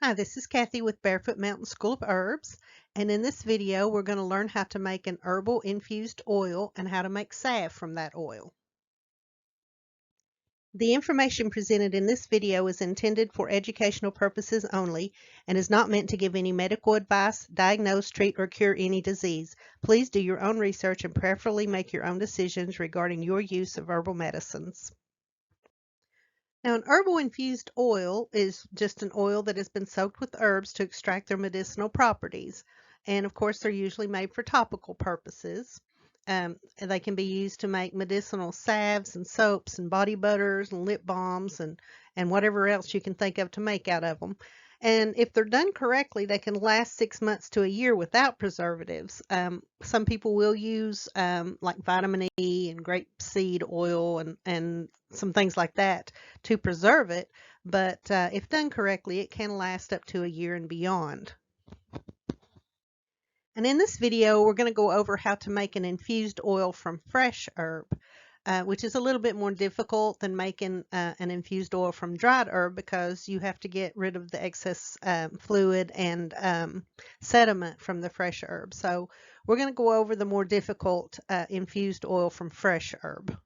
Hi, this is Kathy with Barefoot Mountain School of Herbs, and in this video we're going to learn how to make an herbal infused oil and how to make salve from that oil. The information presented in this video is intended for educational purposes only and is not meant to give any medical advice, diagnose, treat, or cure any disease. Please do your own research and prayerfully make your own decisions regarding your use of herbal medicines. Now, an herbal infused oil is just an oil that has been soaked with herbs to extract their medicinal properties. And of course, they're usually made for topical purposes. And they can be used to make medicinal salves and soaps and body butters and lip balms and whatever else you can think of to make out of them. And if they're done correctly, they can last 6 months to a year without preservatives. Some people will use like vitamin E and grapeseed oil and some things like that to preserve it, but if done correctly, it can last up to a year and beyond. And in this video, we're going to go over how to make an infused oil from fresh herb, which is a little bit more difficult than making an infused oil from dried herb because you have to get rid of the excess fluid and sediment from the fresh herb. So we're going to go over the more difficult infused oil from fresh herb.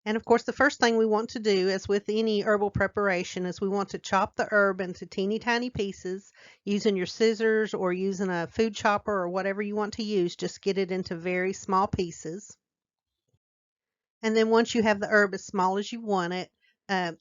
And of course, the first thing we want to do, as with any herbal preparation, is we want to chop the herb into teeny tiny pieces using your scissors or using a food chopper or whatever you want to use. Just get it into very small pieces. And then once you have the herb as small as you want it,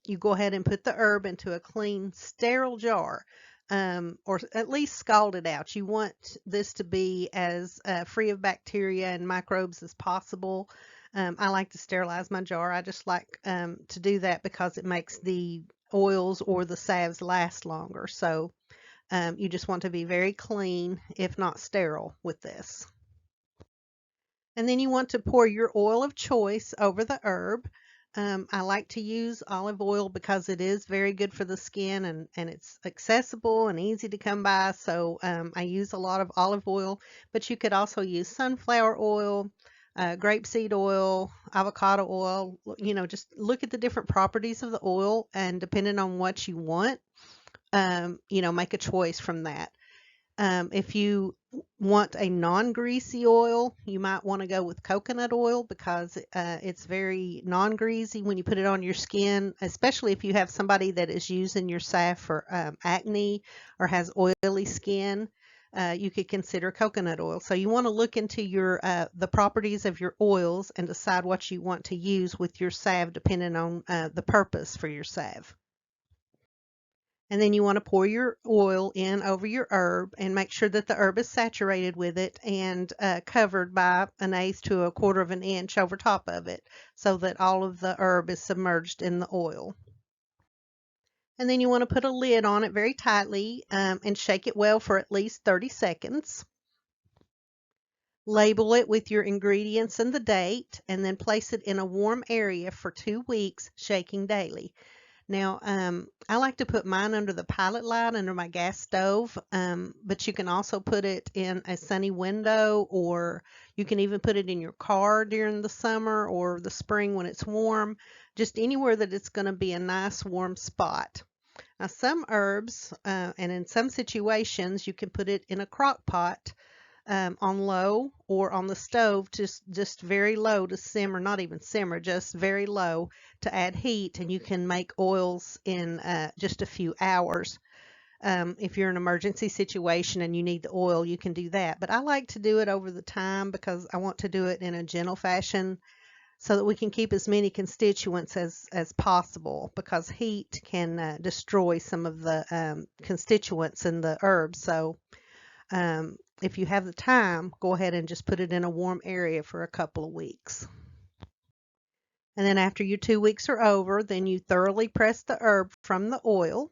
you go ahead and put the herb into a clean, sterile jar. Or at least scald it out. You want this to be as free of bacteria and microbes as possible. I like to sterilize my jar. I just like to do that because it makes the oils or the salves last longer. So you just want to be very clean, if not sterile, with this. And then you want to pour your oil of choice over the herb. I like to use olive oil because it is very good for the skin and it's accessible and easy to come by. So I use a lot of olive oil, but you could also use sunflower oil, grapeseed oil, avocado oil. Just look at the different properties of the oil and depending on what you want, make a choice from that. If you want a non-greasy oil, you might want to go with coconut oil because it's very non-greasy when you put it on your skin, especially if you have somebody that is using your salve for acne or has oily skin. You could consider coconut oil. So you want to look into your the properties of your oils and decide what you want to use with your salve depending on the purpose for your salve. And then you want to pour your oil in over your herb and make sure that the herb is saturated with it and covered by 1/8 to 1/4 of an inch over top of it so that all of the herb is submerged in the oil. And then you want to put a lid on it very tightly and shake it well for at least 30 seconds. Label it with your ingredients and the date, and then place it in a warm area for 2 weeks, shaking daily. Now, I like to put mine under the pilot light under my gas stove, but you can also put it in a sunny window, or you can even put it in your car during the summer or the spring when it's warm, just anywhere that it's going to be a nice warm spot. Now, some herbs, and in some situations, you can put it in a crock pot on low or on the stove, just very low to simmer, not even simmer, just very low to add heat, and you can make oils in just a few hours. If you're in an emergency situation and you need the oil, you can do that. But I like to do it over the time because I want to do it in a gentle fashion so that we can keep as many constituents as possible because heat can destroy some of the constituents in the herbs. So if you have the time, go ahead and just put it in a warm area for a couple of weeks. And then after your 2 weeks are over, then you thoroughly press the herb from the oil.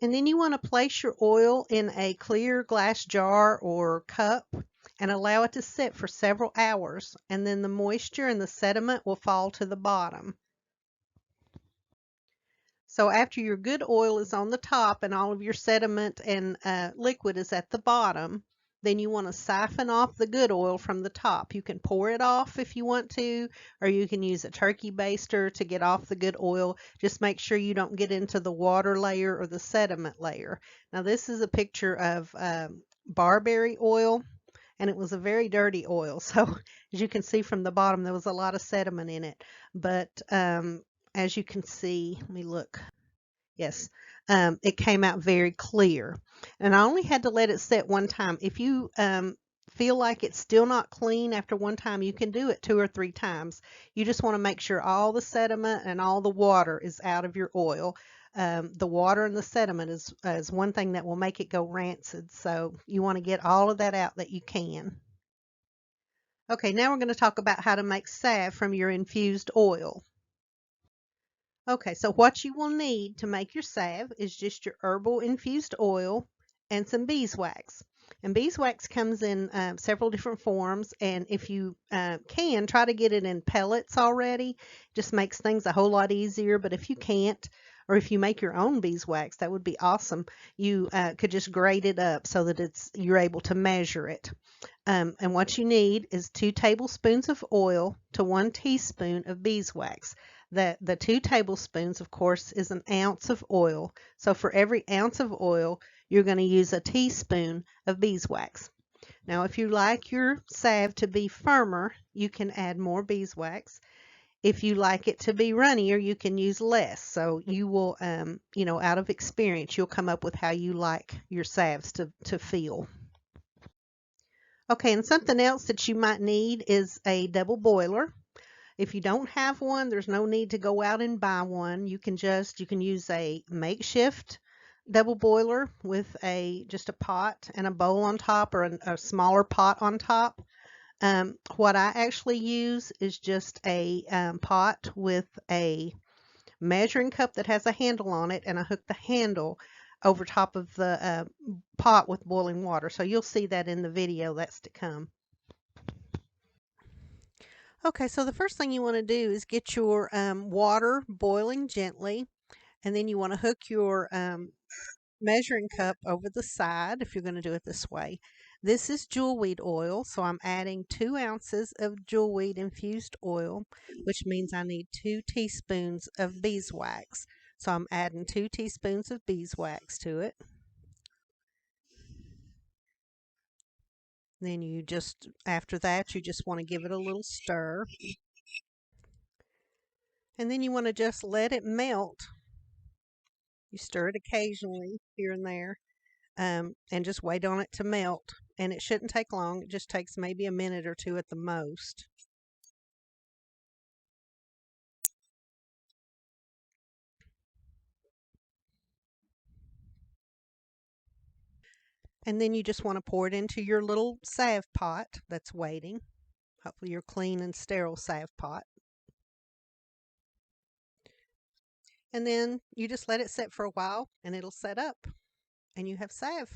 And then you want to place your oil in a clear glass jar or cup and allow it to sit for several hours. And then the moisture and the sediment will fall to the bottom. So after your good oil is on the top and all of your sediment and liquid is at the bottom, then you want to siphon off the good oil from the top. You can pour it off if you want to, or you can use a turkey baster to get off the good oil. Just make sure you don't get into the water layer or the sediment layer. Now, this is a picture of barberry oil, and it was a very dirty oil. So as you can see from the bottom, there was a lot of sediment in it. But as you can see, let me look. Yes, it came out very clear. And I only had to let it set one time. If you feel like it's still not clean after one time, you can do it 2 or 3 times. You just want to make sure all the sediment and all the water is out of your oil. The water and the sediment is one thing that will make it go rancid. So you want to get all of that out that you can. Okay, now we're going to talk about how to make salve from your infused oil. Okay, so what you will need to make your salve is just your herbal infused oil and some beeswax. And beeswax comes in several different forms, and if you can, try to get it in pellets already. Just makes things a whole lot easier, but if you can't, or if you make your own beeswax, that would be awesome. You could just grate it up so that you're able to measure it. And what you need is 2 tablespoons of oil to 1 teaspoon of beeswax. The 2 tablespoons, of course, is an ounce of oil. So for every ounce of oil, you're going to use a teaspoon of beeswax. Now, if you like your salve to be firmer, you can add more beeswax. If you like it to be runnier, you can use less. So you will, out of experience, you'll come up with how you like your salves to feel. Okay, and something else that you might need is a double boiler. If you don't have one, there's no need to go out and buy one. You can use a makeshift double boiler with just a pot and a bowl on top, or a smaller pot on top. What I actually use is just a pot with a measuring cup that has a handle on it, and I hook the handle over top of the pot with boiling water. So you'll see that in the video that's to come. Okay, so the first thing you want to do is get your water boiling gently, and then you want to hook your measuring cup over the side if you're going to do it this way. This is jewelweed oil, so I'm adding 2 ounces of jewelweed infused oil, which means I need 2 teaspoons of beeswax. So I'm adding 2 teaspoons of beeswax to it. Then after that, you just want to give it a little stir. And then you want to just let it melt. You stir it occasionally here and there, and just wait on it to melt. And it shouldn't take long. It just takes maybe a minute or 2 at the most. And then you just want to pour it into your little salve pot that's waiting. Hopefully your clean and sterile salve pot. And then you just let it sit for a while and it'll set up and you have salve.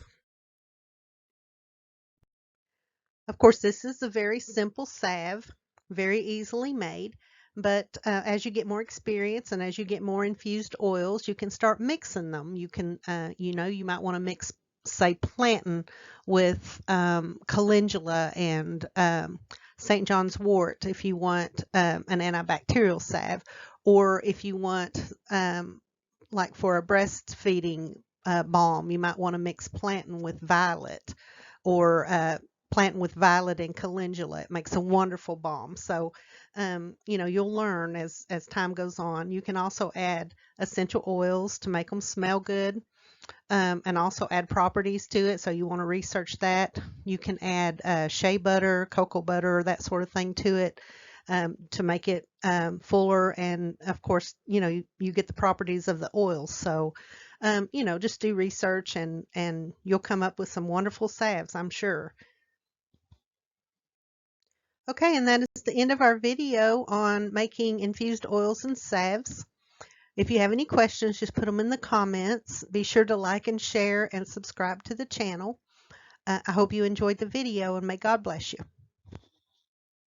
Of course, this is a very simple salve, very easily made. But as you get more experience and as you get more infused oils, you can start mixing them. You can, you might want to mix, say, plantain with calendula and St. John's wort if you want an antibacterial salve, or if you want, like for a breastfeeding balm, you might want to mix plantain with violet, or plantain with violet and calendula. It makes a wonderful balm. So, you'll learn as time goes on. You can also add essential oils to make them smell good, and also add properties to it. So you want to research that. You can add shea butter, cocoa butter, that sort of thing to it, to make it fuller. And of course, you get the properties of the oils. So, just do research and you'll come up with some wonderful salves, I'm sure. Okay, and that is the end of our video on making infused oils and salves. If you have any questions, just put them in the comments. Be sure to like and share and subscribe to the channel. I hope you enjoyed the video, and may God bless you.